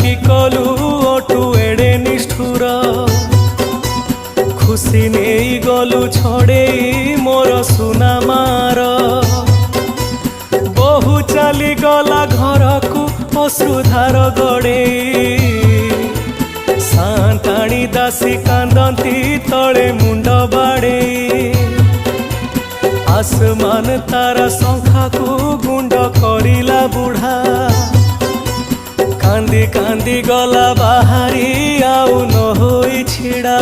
कि कलु ओटू एड़े निष्ठुर खुशी नहीं गलु छड़े मोर सुना मार बहु चली गला घर को अश्रुधार गड़े सांताणी दासी कांदती तले मुंड बाड़े आसमान तारा शंखा को गुंड करिला बुढ़ा कांदी कांदी गला बाहरी आउ न होई छिड़ा।